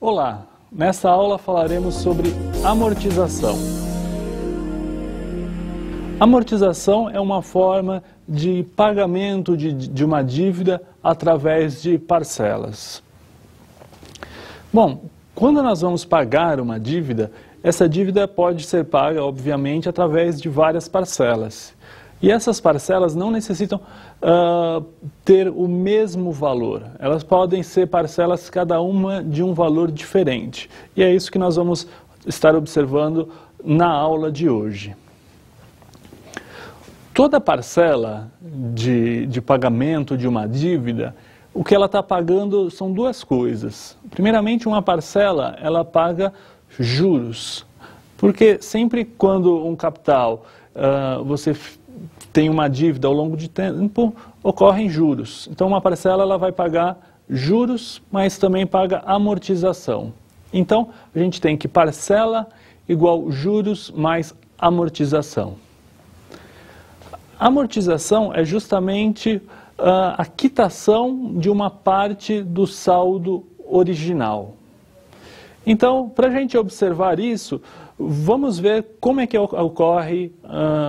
Olá, nesta aula falaremos sobre amortização. Amortização é uma forma de pagamento de uma dívida através de parcelas. Bom, quando nós vamos pagar uma dívida, essa dívida pode ser paga, obviamente, através de várias parcelas. E essas parcelas não necessitam ter o mesmo valor. Elas podem ser parcelas, cada uma de um valor diferente. E é isso que nós vamos estar observando na aula de hoje. Toda parcela de pagamento de uma dívida, o que ela está pagando são duas coisas. Primeiramente, uma parcela, ela paga juros. Porque sempre quando um capital, você tem uma dívida ao longo de tempo, ocorrem juros. Então, uma parcela ela vai pagar juros, mas também paga amortização. Então, a gente tem que parcela igual juros mais amortização. Amortização é justamente a quitação de uma parte do saldo original. Então, para a gente observar isso, vamos ver como é que ocorre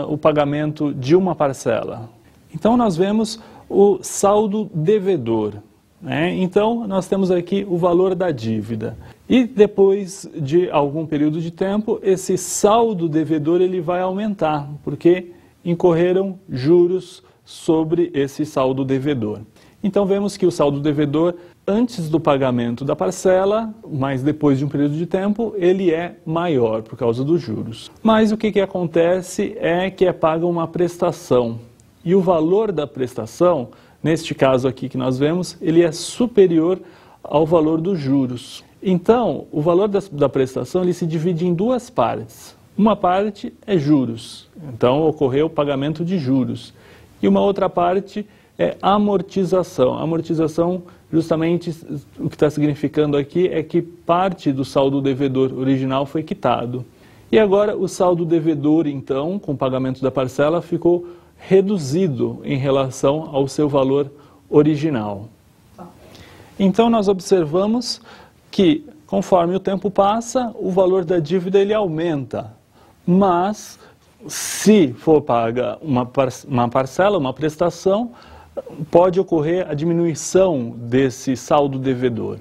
o pagamento de uma parcela. Então, nós vemos o saldo devedor, né? Então, nós temos aqui o valor da dívida. E depois de algum período de tempo, esse saldo devedor ele vai aumentar, porque incorreram juros sobre esse saldo devedor. Então, vemos que o saldo devedor, antes do pagamento da parcela, mas depois de um período de tempo, ele é maior por causa dos juros. Mas o que acontece é que é paga uma prestação. E o valor da prestação, neste caso aqui que nós vemos, ele é superior ao valor dos juros. Então, o valor da prestação ele se divide em duas partes. Uma parte é juros, então ocorreu o pagamento de juros. E uma outra parte é amortização. Amortização, justamente, o que está significando aqui é que parte do saldo devedor original foi quitado. E agora o saldo devedor, então, com o pagamento da parcela, ficou reduzido em relação ao seu valor original. Então, nós observamos que, conforme o tempo passa, o valor da dívida ele aumenta. Mas, se for paga uma parcela, uma prestação, pode ocorrer a diminuição desse saldo devedor.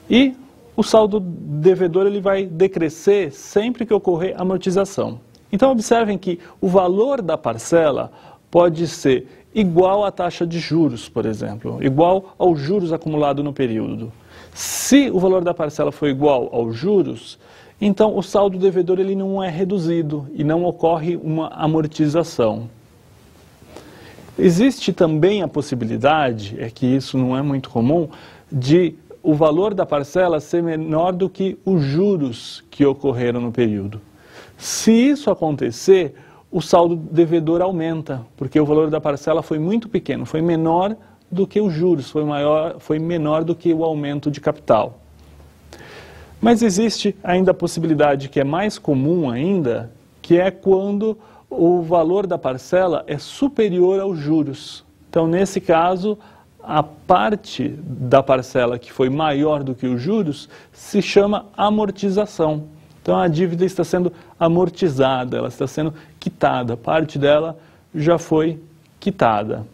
E o saldo devedor ele vai decrescer sempre que ocorrer amortização. Então, observem que o valor da parcela pode ser igual à taxa de juros, por exemplo, igual aos juros acumulados no período. Se o valor da parcela for igual aos juros, então o saldo devedor ele não é reduzido e não ocorre uma amortização. Existe também a possibilidade, é que isso não é muito comum, de o valor da parcela ser menor do que os juros que ocorreram no período. Se isso acontecer, o saldo devedor aumenta, porque o valor da parcela foi muito pequeno, foi menor do que os juros, foi menor do que o aumento de capital. Mas existe ainda a possibilidade que é mais comum ainda, que é quando o valor da parcela é superior aos juros. Então, nesse caso, a parte da parcela que foi maior do que os juros se chama amortização. Então, a dívida está sendo amortizada, ela está sendo quitada, parte dela já foi quitada.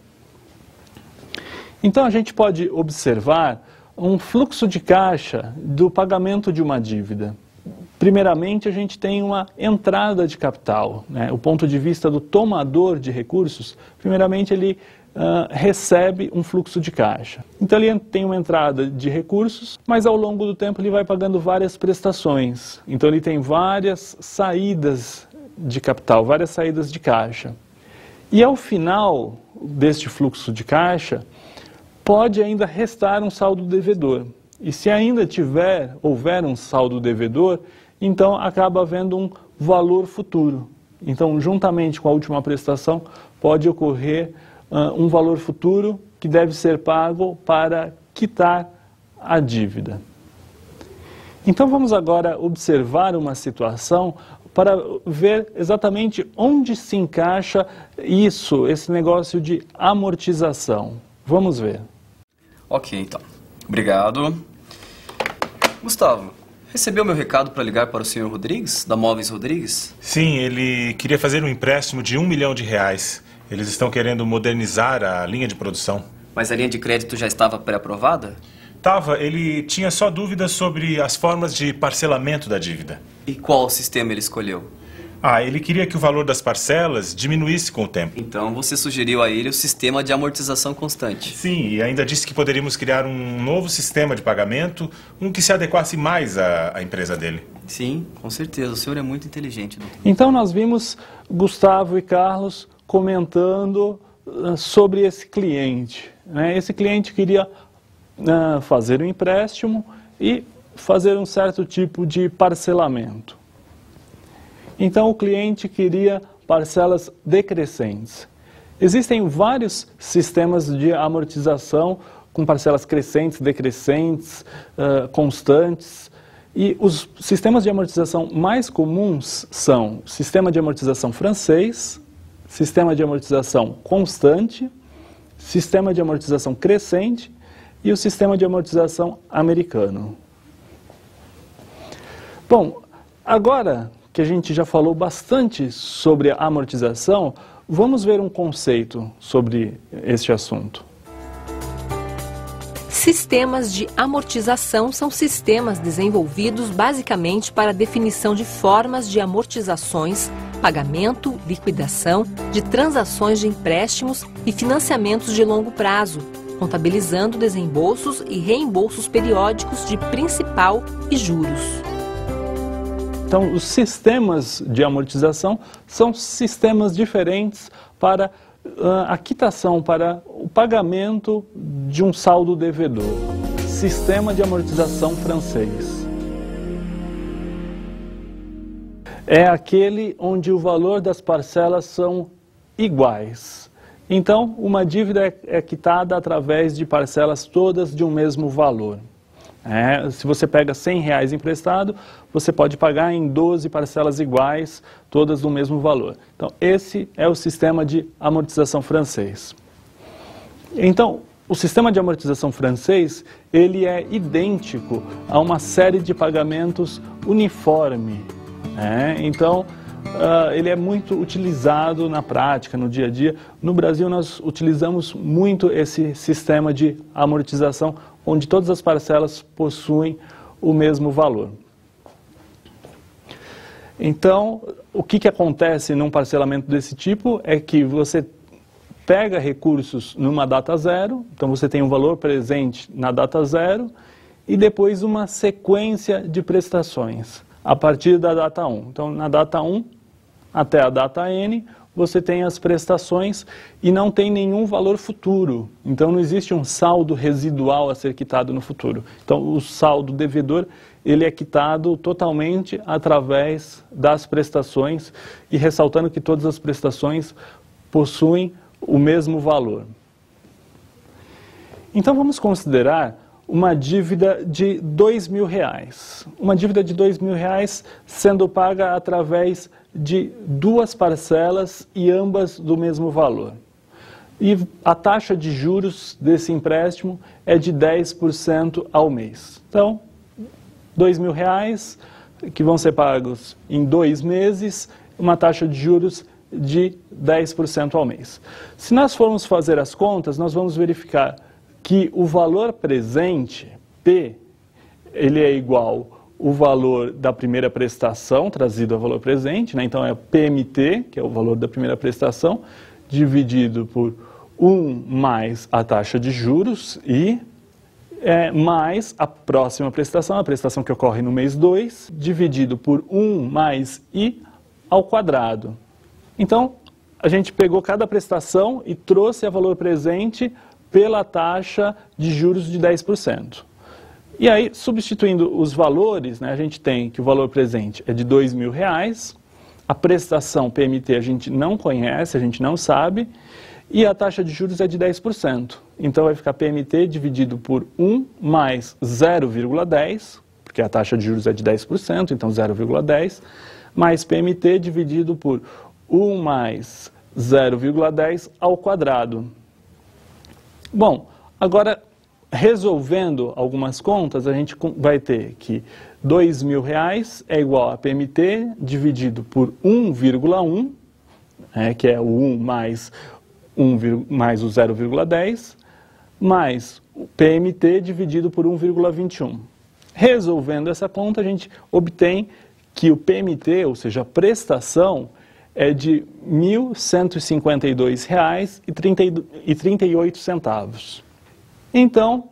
Então, a gente pode observar um fluxo de caixa do pagamento de uma dívida. Primeiramente, a gente tem uma entrada de capital, né? O ponto de vista do tomador de recursos, primeiramente ele recebe um fluxo de caixa. Então ele tem uma entrada de recursos, mas ao longo do tempo ele vai pagando várias prestações. Então ele tem várias saídas de capital, várias saídas de caixa. E ao final deste fluxo de caixa, pode ainda restar um saldo devedor. E se ainda houver um saldo devedor, então acaba havendo um valor futuro. Então, juntamente com a última prestação, pode ocorrer um valor futuro que deve ser pago para quitar a dívida. Então, vamos agora observar uma situação para ver exatamente onde se encaixa esse negócio de amortização. Vamos ver. Ok, então. Obrigado. Gustavo, recebeu meu recado para ligar para o senhor Rodrigues, da Móveis Rodrigues? Sim, ele queria fazer um empréstimo de R$1 milhão. Eles estão querendo modernizar a linha de produção. Mas a linha de crédito já estava pré-aprovada? Ele tinha só dúvidas sobre as formas de parcelamento da dívida. E qual sistema ele escolheu? Ele queria que o valor das parcelas diminuísse com o tempo. Então você sugeriu a ele o sistema de amortização constante. Sim, e ainda disse que poderíamos criar um novo sistema de pagamento, um que se adequasse mais à empresa dele. Sim, com certeza. O senhor é muito inteligente, doutor. Então nós vimos Gustavo e Carlos comentando sobre esse cliente, né? Esse cliente queria fazer um empréstimo e fazer um certo tipo de parcelamento. Então o cliente queria parcelas decrescentes. Existem vários sistemas de amortização com parcelas crescentes, decrescentes, constantes. E os sistemas de amortização mais comuns são o sistema de amortização francês, sistema de amortização constante, sistema de amortização crescente e o sistema de amortização americano. Bom, agora que a gente já falou bastante sobre a amortização, vamos ver um conceito sobre este assunto. Sistemas de amortização são sistemas desenvolvidos basicamente para a definição de formas de amortizações, pagamento, liquidação, de transações de empréstimos e financiamentos de longo prazo, contabilizando desembolsos e reembolsos periódicos de principal e juros. Então, os sistemas de amortização são sistemas diferentes para a quitação, para o pagamento de um saldo devedor. Sistema de amortização francês. É aquele onde o valor das parcelas são iguais. Então, uma dívida é quitada através de parcelas todas de um mesmo valor. Se você pega R$100 emprestado, você pode pagar em 12 parcelas iguais, todas do mesmo valor. Então, esse é o sistema de amortização francês. Então, o sistema de amortização francês, ele é idêntico a uma série de pagamentos uniforme. Então, ele é muito utilizado na prática, no dia a dia. No Brasil, nós utilizamos muito esse sistema de amortização, onde todas as parcelas possuem o mesmo valor. Então, o que acontece num parcelamento desse tipo é que você pega recursos numa data zero, então você tem um valor presente na data zero, e depois uma sequência de prestações a partir da data 1. Então, na data 1 até a data N, você tem as prestações e não tem nenhum valor futuro. Então, não existe um saldo residual a ser quitado no futuro. Então, o saldo devedor, ele é quitado totalmente através das prestações e ressaltando que todas as prestações possuem o mesmo valor. Então, vamos considerar uma dívida de R$2.000. Uma dívida de R$2.000 sendo paga através de duas parcelas e ambas do mesmo valor. E a taxa de juros desse empréstimo é de 10% ao mês. Então, R$2.000 que vão ser pagos em 2 meses, uma taxa de juros de 10% ao mês. Se nós formos fazer as contas, nós vamos verificar que o valor presente, P, ele é igual o valor da primeira prestação, trazido ao valor presente, né? Então é PMT, que é o valor da primeira prestação, dividido por 1 mais a taxa de juros e mais a próxima prestação, a prestação que ocorre no mês 2, dividido por 1 mais I ao quadrado. Então, a gente pegou cada prestação e trouxe a valor presente pela taxa de juros de 10%. E aí, substituindo os valores, né, a gente tem que o valor presente é de R$2.000, a prestação PMT a gente não conhece, a gente não sabe, e a taxa de juros é de 10%. Então vai ficar PMT dividido por 1 mais 0,10, porque a taxa de juros é de 10%, então 0,10, mais PMT dividido por 1 mais 0,10 ao quadrado. Bom, agora resolvendo algumas contas, a gente vai ter que R$2.000 é igual a PMT dividido por 1,1, que é o 1 mais o 0,10, mais o PMT dividido por 1,21. Resolvendo essa conta, a gente obtém que o PMT, ou seja, a prestação, é de R$ 1.152,38. Então,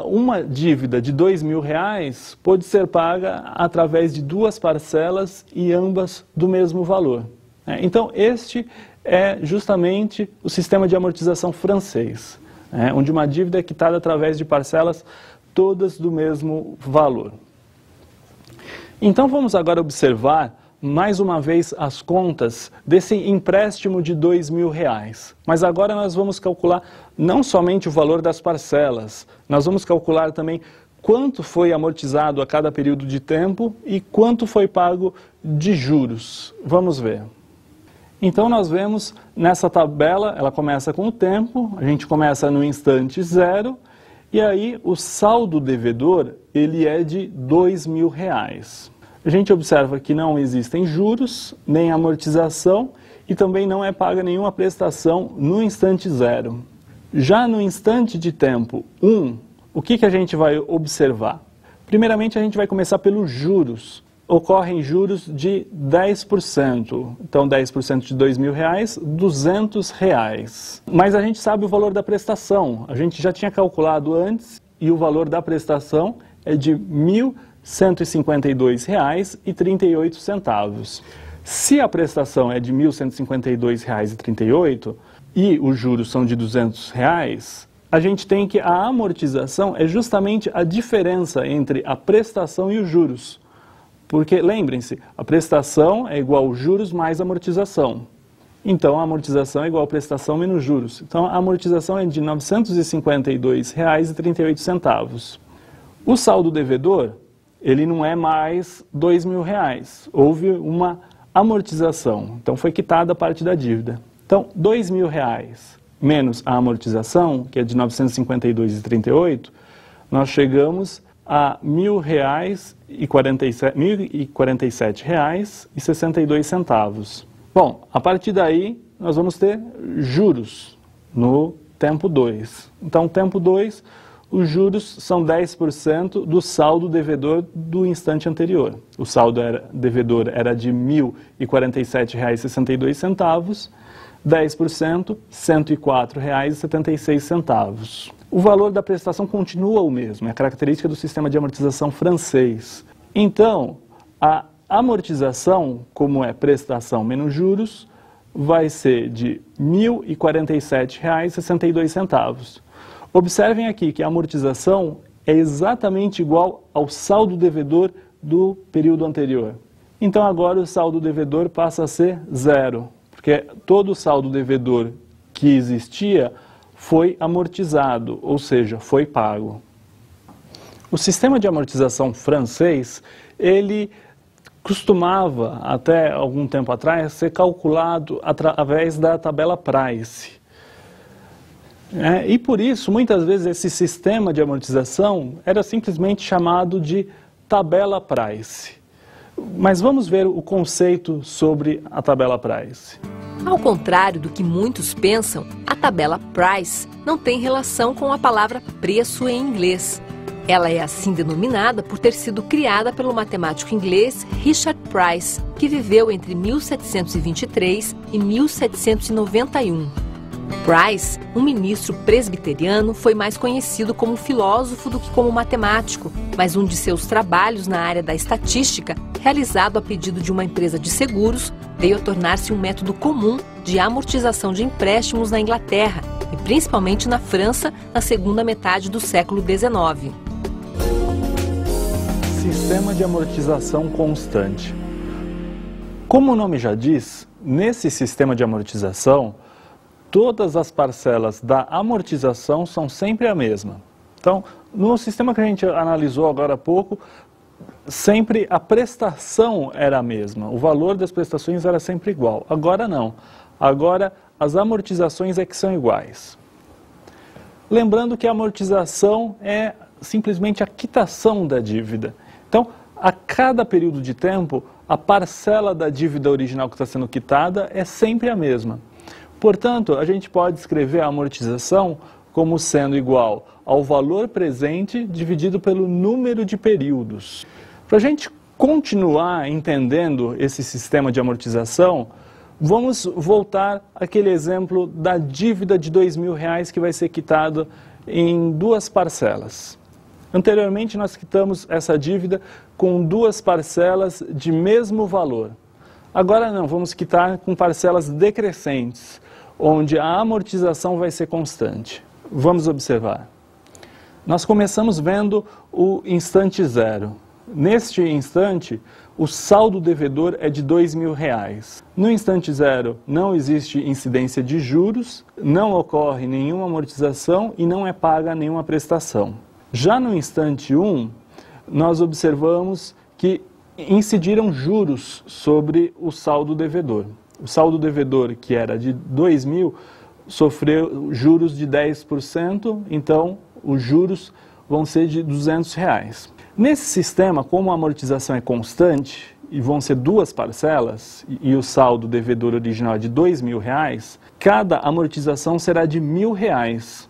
uma dívida de R$2.000 pode ser paga através de duas parcelas e ambas do mesmo valor. Então, este é justamente o sistema de amortização francês, onde uma dívida é quitada através de parcelas todas do mesmo valor. Então, vamos agora observar mais uma vez as contas desse empréstimo de R$2.000. Mas agora nós vamos calcular não somente o valor das parcelas, nós vamos calcular também quanto foi amortizado a cada período de tempo e quanto foi pago de juros. Vamos ver. Então nós vemos nessa tabela, ela começa com o tempo, a gente começa no instante zero, e aí o saldo devedor ele é de R$2.000. A gente observa que não existem juros, nem amortização e também não é paga nenhuma prestação no instante zero. Já no instante de tempo 1, o que a gente vai observar? Primeiramente, a gente vai começar pelos juros. Ocorrem juros de 10%. Então, 10% de R$2.000, R$200. Mas a gente sabe o valor da prestação. A gente já tinha calculado antes e o valor da prestação é de R$1.152,38. Se a prestação é de R$1.152,38 e os juros são de R$200, a gente tem que a amortização é justamente a diferença entre a prestação e os juros. Porque, lembrem-se, a prestação é igual aos juros mais amortização. Então, a amortização é igual a prestação menos juros. Então, a amortização é de R$ 952,38. O saldo devedor, ele não é mais R$2.000. Houve uma amortização. Então, foi quitada a parte da dívida. Então, R$2.000 menos a amortização, que é de R$ 952,38, nós chegamos a R$ 1.047,62. Bom, a partir daí, nós vamos ter juros no tempo 2. Então, tempo 2, os juros são 10% do saldo devedor do instante anterior. O saldo devedor era de R$ 1.047,62, 10%, R$ 104,76. O valor da prestação continua o mesmo, é a característica do sistema de amortização francês. Então, a amortização, como é prestação menos juros, vai ser de R$ 1.047,62. Observem aqui que a amortização é exatamente igual ao saldo devedor do período anterior. Então agora o saldo devedor passa a ser zero, porque todo o saldo devedor que existia foi amortizado, ou seja, foi pago. O sistema de amortização francês, ele costumava, até algum tempo atrás, ser calculado através da tabela Price. E por isso, muitas vezes, esse sistema de amortização era simplesmente chamado de tabela Price. Mas vamos ver o conceito sobre a tabela Price. Ao contrário do que muitos pensam, a tabela Price não tem relação com a palavra preço em inglês. Ela é assim denominada por ter sido criada pelo matemático inglês Richard Price, que viveu entre 1723 e 1791. Price, um ministro presbiteriano, foi mais conhecido como filósofo do que como matemático, mas um de seus trabalhos na área da estatística, realizado a pedido de uma empresa de seguros, veio a tornar-se um método comum de amortização de empréstimos na Inglaterra e principalmente na França na segunda metade do século XIX. Sistema de amortização constante. Como o nome já diz, nesse sistema de amortização, todas as parcelas da amortização são sempre a mesma. Então, no sistema que a gente analisou agora há pouco, sempre a prestação era a mesma, o valor das prestações era sempre igual. Agora não. Agora as amortizações é que são iguais. Lembrando que a amortização é simplesmente a quitação da dívida. Então, a cada período de tempo, a parcela da dívida original que está sendo quitada é sempre a mesma. Portanto, a gente pode escrever a amortização como sendo igual ao valor presente dividido pelo número de períodos. Para a gente continuar entendendo esse sistema de amortização, vamos voltar àquele exemplo da dívida de R$2.000 que vai ser quitada em 2 parcelas. Anteriormente, nós quitamos essa dívida com 2 parcelas de mesmo valor. Agora não, vamos quitar com parcelas decrescentes, onde a amortização vai ser constante. Vamos observar. Nós começamos vendo o instante zero. Neste instante, o saldo devedor é de R$2.000. No instante zero, não existe incidência de juros, não ocorre nenhuma amortização e não é paga nenhuma prestação. Já no instante 1, nós observamos que incidiram juros sobre o saldo devedor. O saldo devedor, que era de R$2.000, sofreu juros de 10%, então os juros vão ser de R$200. Nesse sistema, como a amortização é constante, e vão ser 2 parcelas, e o saldo devedor original é de R$2.000, cada amortização será de R$1.000.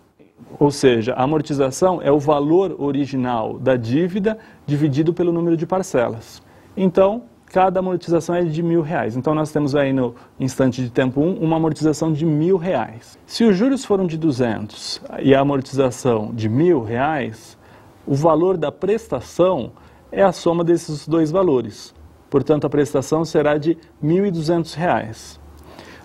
Ou seja, a amortização é o valor original da dívida dividido pelo número de parcelas. Então, cada amortização é de R$1.000. Então, nós temos aí no instante de tempo 1 uma amortização de R$1.000. Se os juros foram de 200 e a amortização de R$1.000, o valor da prestação é a soma desses 2 valores. Portanto, a prestação será de R$1.200.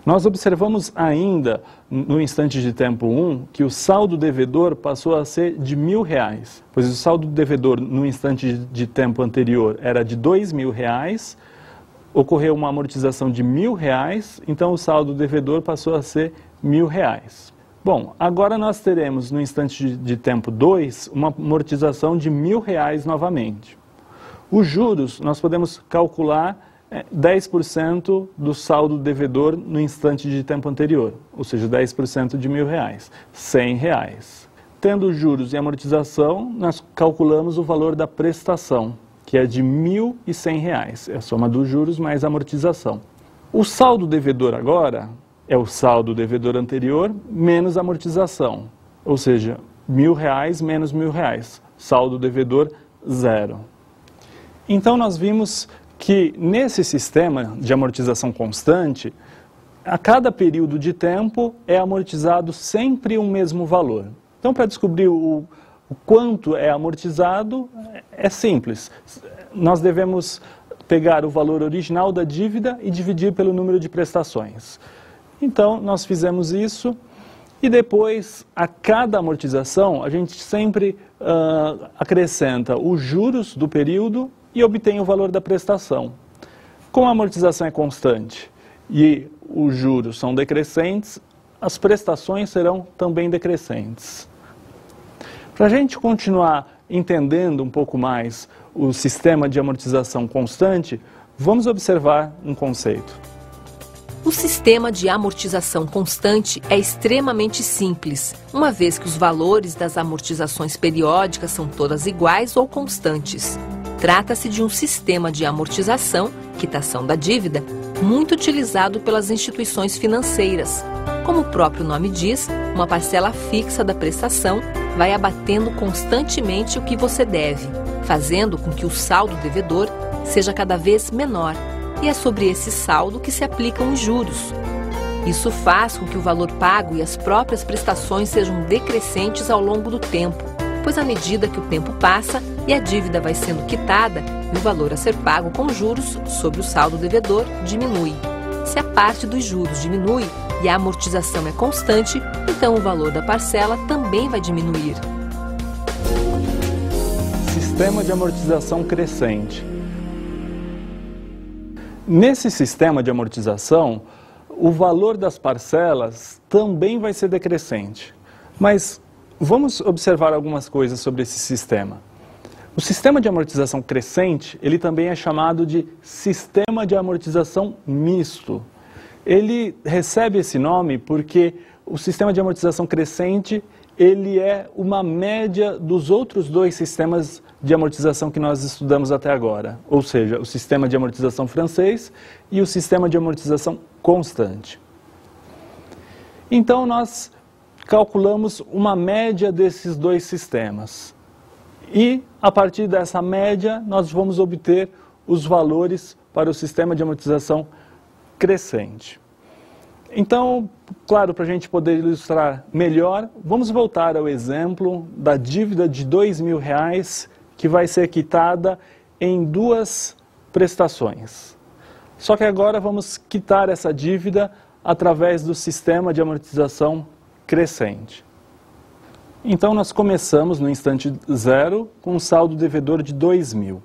Nós observamos ainda, no instante de tempo 1, que o saldo devedor passou a ser de R$1.000, pois o saldo devedor no instante de tempo anterior era de R$2.000, ocorreu uma amortização de R$1.000, então o saldo devedor passou a ser R$1.000. Bom, agora nós teremos no instante de tempo 2 uma amortização de R$1.000 novamente. Os juros nós podemos calcular 10% do saldo devedor no instante de tempo anterior, ou seja, 10% de R$1.000, R$100. Tendo juros e amortização, nós calculamos o valor da prestação, que é de R$1.100, é a soma dos juros mais a amortização. O saldo devedor agora é o saldo devedor anterior menos a amortização, ou seja, R$1.000 menos R$1.000, saldo devedor zero. Então nós vimos que nesse sistema de amortização constante, a cada período de tempo é amortizado sempre o mesmo valor. Então, para descobrir o quanto é amortizado, é simples. Nós devemos pegar o valor original da dívida e dividir pelo número de prestações. Então, nós fizemos isso e depois, a cada amortização, a gente sempre acrescenta os juros do período e obtém o valor da prestação. Como a amortização é constante e os juros são decrescentes, as prestações serão também decrescentes. Para a gente continuar entendendo um pouco mais o sistema de amortização constante, vamos observar um conceito. O sistema de amortização constante é extremamente simples, uma vez que os valores das amortizações periódicas são todas iguais ou constantes. Trata-se de um sistema de amortização, quitação da dívida, muito utilizado pelas instituições financeiras. Como o próprio nome diz, uma parcela fixa da prestação vai abatendo constantemente o que você deve, fazendo com que o saldo devedor seja cada vez menor. E é sobre esse saldo que se aplicam os juros. Isso faz com que o valor pago e as próprias prestações sejam decrescentes ao longo do tempo, pois à medida que o tempo passa e a dívida vai sendo quitada e o valor a ser pago com juros sobre o saldo devedor diminui. Se a parte dos juros diminui e a amortização é constante, então o valor da parcela também vai diminuir. Sistema de amortização crescente. Nesse sistema de amortização, o valor das parcelas também vai ser decrescente. Mas vamos observar algumas coisas sobre esse sistema. O sistema de amortização crescente, ele também é chamado de sistema de amortização misto. Ele recebe esse nome porque o sistema de amortização crescente ele é uma média dos outros dois sistemas de amortização que nós estudamos até agora, ou seja, o sistema de amortização francês e o sistema de amortização constante. Então, nós calculamos uma média desses dois sistemas. E, a partir dessa média, nós vamos obter os valores para o sistema de amortização crescente. Então, claro, para a gente poder ilustrar melhor, vamos voltar ao exemplo da dívida de R$2.000 que vai ser quitada em duas prestações. Só que agora vamos quitar essa dívida através do sistema de amortização crescente. Então, nós começamos no instante zero com um saldo devedor de R$2.000.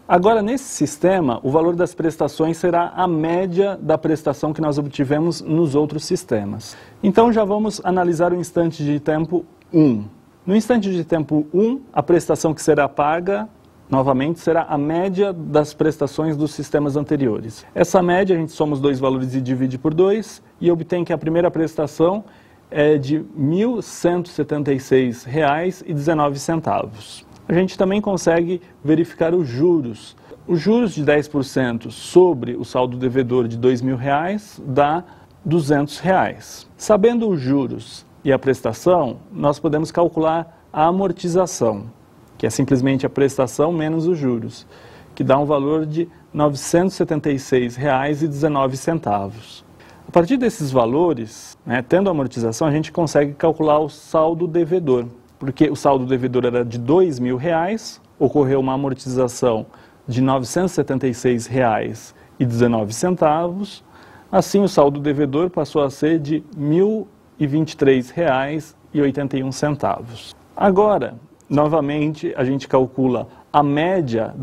Agora, nesse sistema, o valor das prestações será a média da prestação que nós obtivemos nos outros sistemas. Então, já vamos analisar o instante de tempo 1. No instante de tempo 1, a prestação que será paga, novamente, será a média das prestações dos sistemas anteriores. Essa média, a gente soma os dois valores e divide por 2, e obtém que a primeira prestação é de R$ 1.176,19. A gente também consegue verificar os juros. Os juros de 10% sobre o saldo devedor de R$2.000 dá R$ 200. Sabendo os juros e a prestação, nós podemos calcular a amortização, que é simplesmente a prestação menos os juros, que dá um valor de R$ 976,19. A partir desses valores, tendo a amortização, a gente consegue calcular o saldo devedor. Porque o saldo devedor era de R$2.000, ocorreu uma amortização de R$ 976,19, assim o saldo devedor passou a ser de R$ 1.023,81. Agora, novamente, a gente calcula a média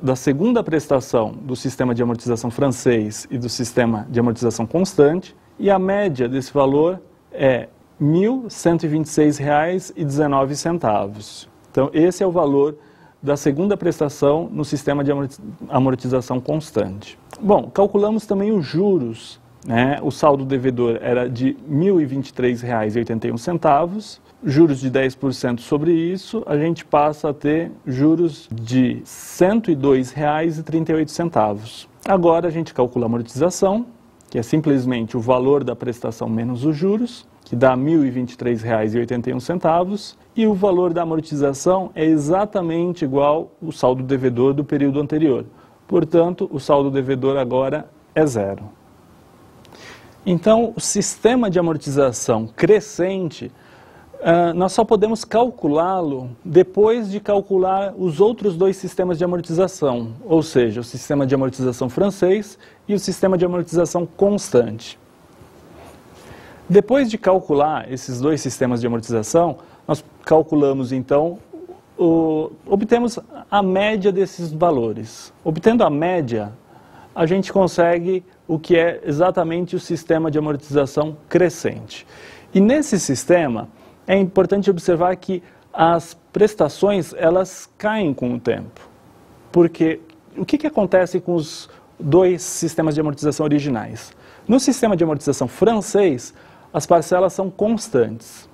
da segunda prestação do sistema de amortização francês e do sistema de amortização constante, e a média desse valor é R$ 1.126,19. Então, esse é o valor da segunda prestação no sistema de amortização constante. Bom, calculamos também os juros. O saldo devedor era de R$ 1.023,81. Juros de 10% sobre isso, a gente passa a ter juros de R$ 102,38. Agora, a gente calcula a amortização, que é simplesmente o valor da prestação menos os juros, que dá R$ 1.023,81, e o valor da amortização é exatamente igual ao saldo devedor do período anterior. Portanto, o saldo devedor agora é zero. Então, o sistema de amortização crescente, nós só podemos calculá-lo depois de calcular os outros dois sistemas de amortização, ou seja, o sistema de amortização francês e o sistema de amortização constante. Depois de calcular esses dois sistemas de amortização, nós calculamos então, obtemos a média desses valores. Obtendo a média, a gente consegue o que é exatamente o sistema de amortização crescente. E nesse sistema, é importante observar que as prestações, elas caem com o tempo. Porque o que acontece com os dois sistemas de amortização originais? No sistema de amortização francês, as parcelas são constantes.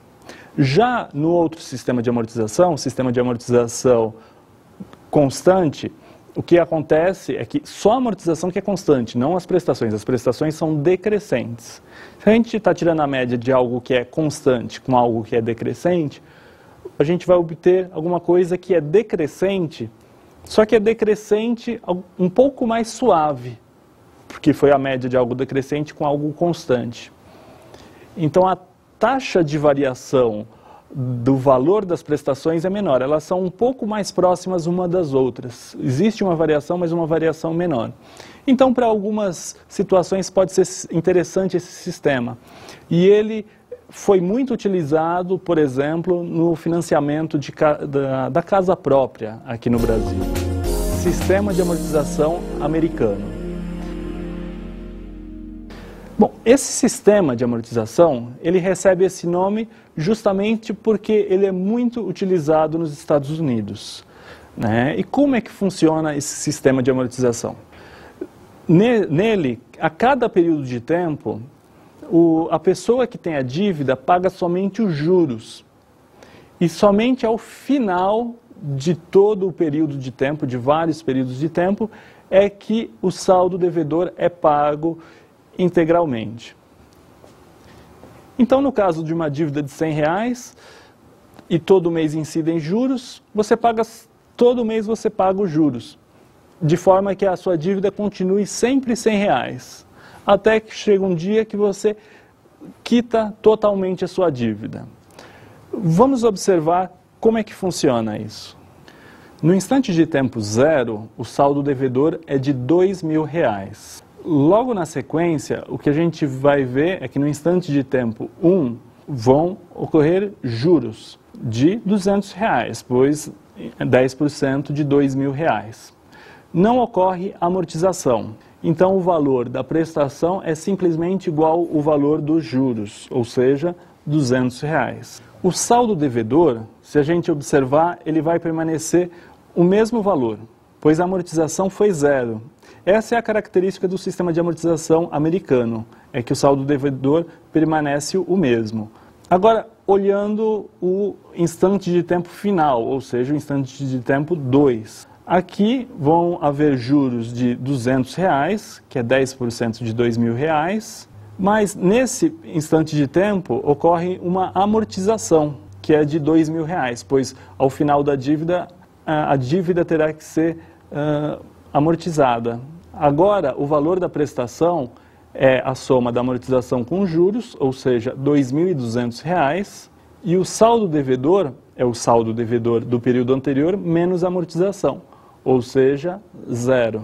Já no outro sistema de amortização, o sistema de amortização constante, o que acontece é que só a amortização que é constante, não as prestações são decrescentes. Se a gente está tirando a média de algo que é constante com algo que é decrescente, a gente vai obter alguma coisa que é decrescente, só que é decrescente um pouco mais suave, porque foi a média de algo decrescente com algo constante. Então, a taxa de variação do valor das prestações é menor, elas são um pouco mais próximas uma das outras. Existe uma variação, mas uma variação menor. Então, para algumas situações pode ser interessante esse sistema. E ele foi muito utilizado, por exemplo, no financiamento da casa própria aqui no Brasil. Sistema de amortização americano. Bom, esse sistema de amortização, ele recebe esse nome justamente porque ele é muito utilizado nos Estados Unidos. E como é que funciona esse sistema de amortização? Nele, a cada período de tempo, a pessoa que tem a dívida paga somente os juros. E somente ao final de todo o período de tempo, de vários períodos de tempo, é que o saldo devedor é pago integralmente. Então, no caso de uma dívida de R$100 e todo mês incidem juros, todo mês você paga os juros, de forma que a sua dívida continue sempre R$100, até que chega um dia que você quita totalmente a sua dívida. Vamos observar como é que funciona isso. No instante de tempo zero, o saldo devedor é de R$2.000. Logo na sequência, o que a gente vai ver é que no instante de tempo 1 vão ocorrer juros de R$200, pois 10% de R$2.000. Não ocorre amortização. Então, o valor da prestação é simplesmente igual ao valor dos juros, ou seja, R$200. O saldo devedor, se a gente observar, ele vai permanecer o mesmo valor, pois a amortização foi zero. Essa é a característica do sistema de amortização americano, é que o saldo devedor permanece o mesmo. Agora, olhando o instante de tempo final, ou seja, o instante de tempo 2. Aqui vão haver juros de R$200, que é 10% de R$2.000, mas nesse instante de tempo ocorre uma amortização, que é de R$2.000, pois ao final da dívida, a dívida terá que ser amortizada. Agora, o valor da prestação é a soma da amortização com juros, ou seja, R$2.200, e o saldo devedor é o saldo devedor do período anterior menos a amortização, ou seja, zero.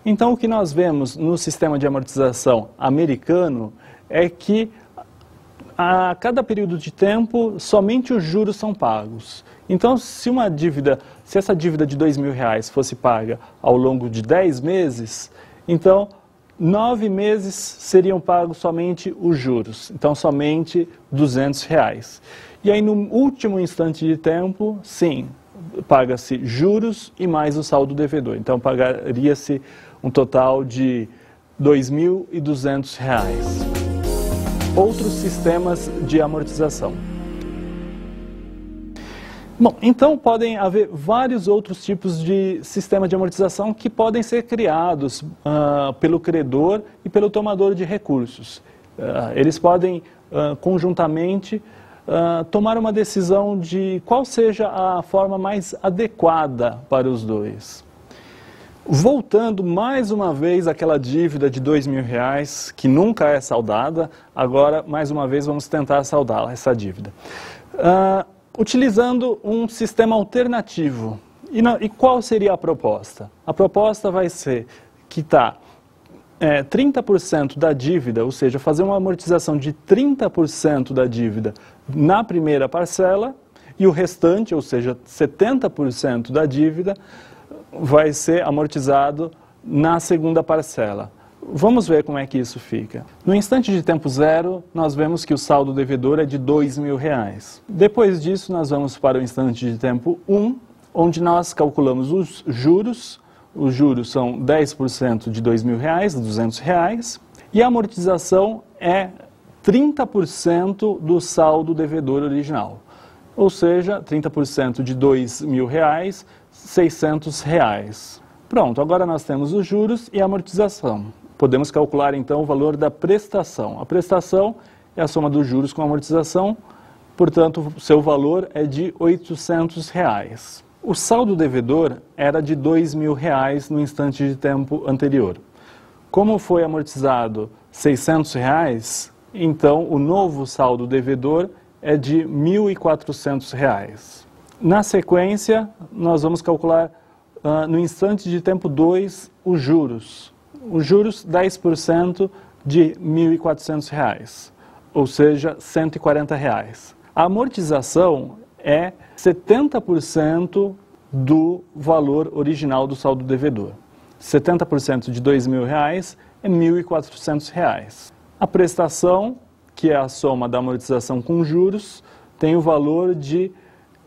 Então, o que nós vemos no sistema de amortização americano é que a cada período de tempo, somente os juros são pagos. Então, se essa dívida de R$2.000 fosse paga ao longo de 10 meses, então 9 meses seriam pagos somente os juros, então somente R$200. E aí, no último instante de tempo, sim, paga-se juros e mais o saldo devedor. Então, pagaria-se um total de R$2.200. Outros sistemas de amortização. Bom, então podem haver vários outros tipos de sistema de amortização que podem ser criados pelo credor e pelo tomador de recursos. Eles podem conjuntamente tomar uma decisão de qual seja a forma mais adequada para os dois. Voltando mais uma vez àquela dívida de R$2.000, que nunca é saldada, agora mais uma vez vamos tentar saldar essa dívida. Utilizando um sistema alternativo. E qual seria a proposta? A proposta vai ser quitar 30% da dívida, ou seja, fazer uma amortização de 30% da dívida na primeira parcela e o restante, ou seja, 70% da dívida, vai ser amortizado na segunda parcela. Vamos ver como é que isso fica. No instante de tempo zero, nós vemos que o saldo devedor é de R$2.000. Depois disso, nós vamos para o instante de tempo 1, onde nós calculamos os juros. Os juros são 10% de R$2.000, R$200, e a amortização é 30% do saldo devedor original. Ou seja, 30% de R$2.000, R$600. Pronto, agora nós temos os juros e a amortização. Podemos calcular então o valor da prestação. A prestação é a soma dos juros com a amortização, portanto, seu valor é de R$800. O saldo devedor era de R$2.000 no instante de tempo anterior. Como foi amortizado R$600, então o novo saldo devedor é de R$1.400. Na sequência, nós vamos calcular no instante de tempo 2 os juros. Os juros, 10% de R$1.400, ou seja, R$140. A amortização é 70% do valor original do saldo devedor. 70% de R$2.000 é R$1.400. A prestação, que é a soma da amortização com juros, tem o valor de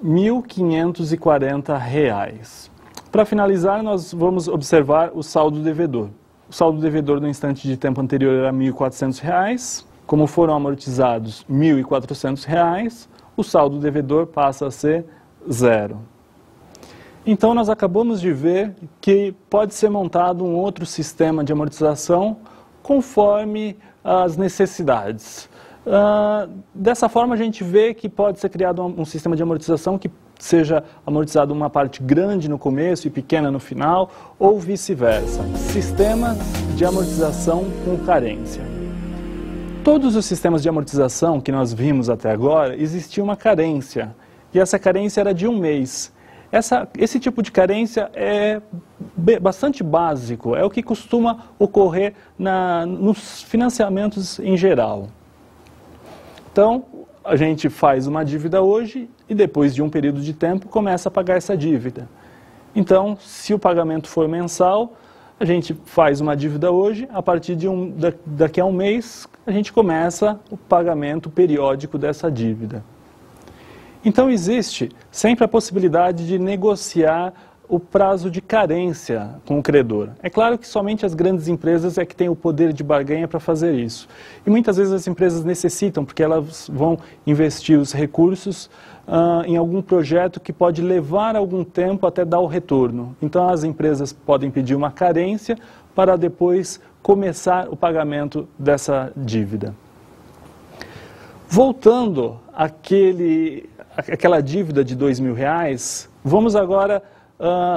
R$1.540. Para finalizar, nós vamos observar o saldo devedor. O saldo devedor no instante de tempo anterior era R$1.400. Como foram amortizados R$1.400, o saldo devedor passa a ser 0. Então, nós acabamos de ver que pode ser montado um outro sistema de amortização conforme as necessidades. Dessa forma, a gente vê que pode ser criado um sistema de amortização que seja amortizado uma parte grande no começo e pequena no final, ou vice-versa. Sistemas de amortização com carência. Todos os sistemas de amortização que nós vimos até agora, existia uma carência, e essa carência era de 1 mês. Esse tipo de carência é bastante básico, é o que costuma ocorrer nos financiamentos em geral. Então, a gente faz uma dívida hoje e depois de um período de tempo começa a pagar essa dívida. Então, se o pagamento for mensal, a gente faz uma dívida hoje, a partir de daqui a um mês, a gente começa o pagamento periódico dessa dívida. Então, existe sempre a possibilidade de negociar o prazo de carência com o credor. É claro que somente as grandes empresas é que têm o poder de barganha para fazer isso. E muitas vezes as empresas necessitam, porque elas vão investir os recursos em algum projeto que pode levar algum tempo até dar o retorno. Então as empresas podem pedir uma carência para depois começar o pagamento dessa dívida. Voltando àquela dívida de R$2.000, vamos agora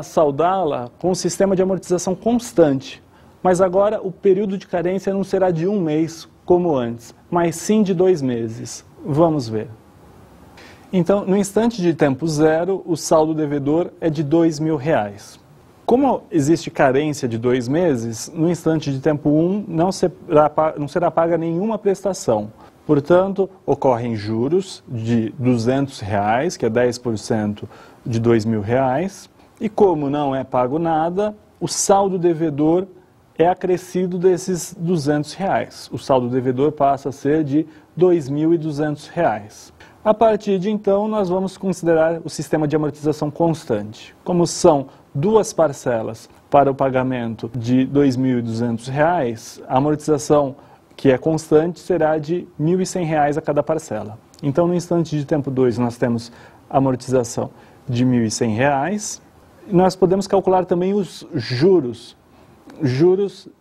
saldá-la com um sistema de amortização constante. Mas agora o período de carência não será de 1 mês, como antes, mas sim de 2 meses. Vamos ver. Então, no instante de tempo 0, o saldo devedor é de R$2.000. Como existe carência de 2 meses, no instante de tempo 1 não será paga nenhuma prestação. Portanto, ocorrem juros de R$200, que é 10% de R$2.000, e como não é pago nada, o saldo devedor é acrescido desses R$200. O saldo devedor passa a ser de R$2.200. A partir de então, nós vamos considerar o sistema de amortização constante. Como são 2 parcelas para o pagamento de R$2.200, a amortização que é constante será de R$1.100 a cada parcela. Então, no instante de tempo 2, nós temos a amortização de R$1.100. Nós podemos calcular também os juros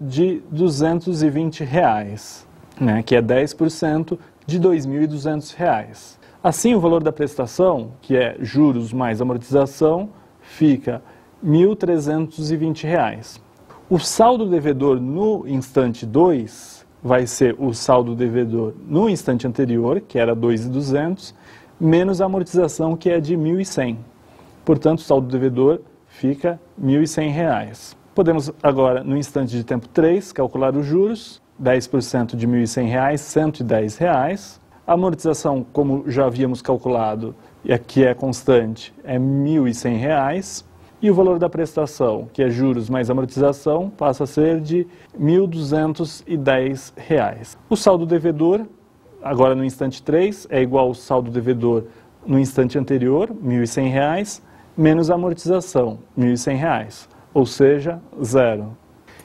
de R$220, né, que é 10% de R$2.200. Assim, o valor da prestação, que é juros mais amortização, fica R$1.320. O saldo devedor no instante 2 vai ser o saldo devedor no instante anterior, que era R$2.200, menos a amortização, que é de R$1.100. Portanto, o saldo devedor fica R$1.100. Podemos agora, no instante de tempo 3, calcular os juros. 10% de R$1.100, R$110. A amortização, como já havíamos calculado, e aqui é constante, é R$1.100. E o valor da prestação, que é juros mais amortização, passa a ser de R$1.210. O saldo devedor, agora no instante 3, é igual ao saldo devedor no instante anterior, R$1.100, menos a amortização, R$1.100, ou seja, 0.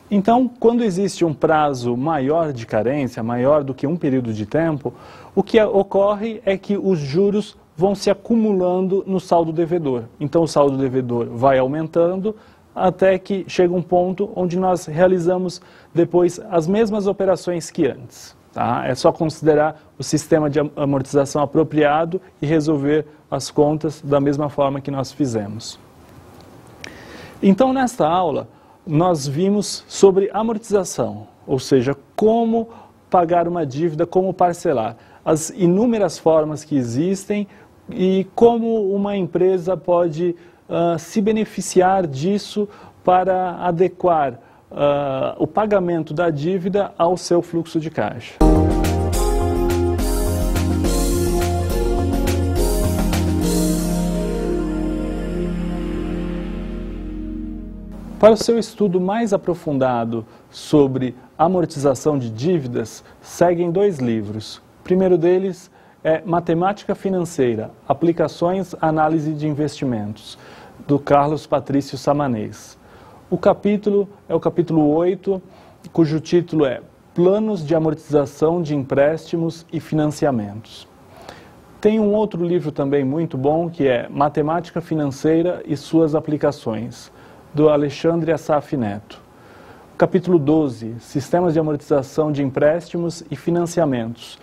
Então, quando existe um prazo maior de carência, maior do que um período de tempo, o que ocorre é que os juros vão se acumulando no saldo devedor. Então, o saldo devedor vai aumentando até que chega um ponto onde nós realizamos depois as mesmas operações que antes. Tá? É só considerar o sistema de amortização apropriado e resolver as contas da mesma forma que nós fizemos. Então, nesta aula, nós vimos sobre amortização, ou seja, como pagar uma dívida, como parcelar, as inúmeras formas que existem e como uma empresa pode se beneficiar disso para adequar o pagamento da dívida ao seu fluxo de caixa. Para o seu estudo mais aprofundado sobre amortização de dívidas, seguem 2 livros. O primeiro deles é Matemática Financeira, Aplicações, Análise de Investimentos, do Carlos Patrício Samanês. O capítulo é o capítulo 8, cujo título é Planos de Amortização de Empréstimos e Financiamentos. Tem um outro livro também muito bom, que é Matemática Financeira e Suas Aplicações, do Alexandre Assaf Neto. Capítulo 12, Sistemas de Amortização de Empréstimos e Financiamentos.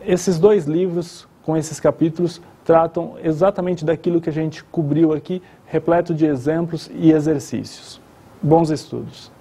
Esses dois livros, com esses capítulos, tratam exatamente daquilo que a gente cobriu aqui, repleto de exemplos e exercícios. Bons estudos!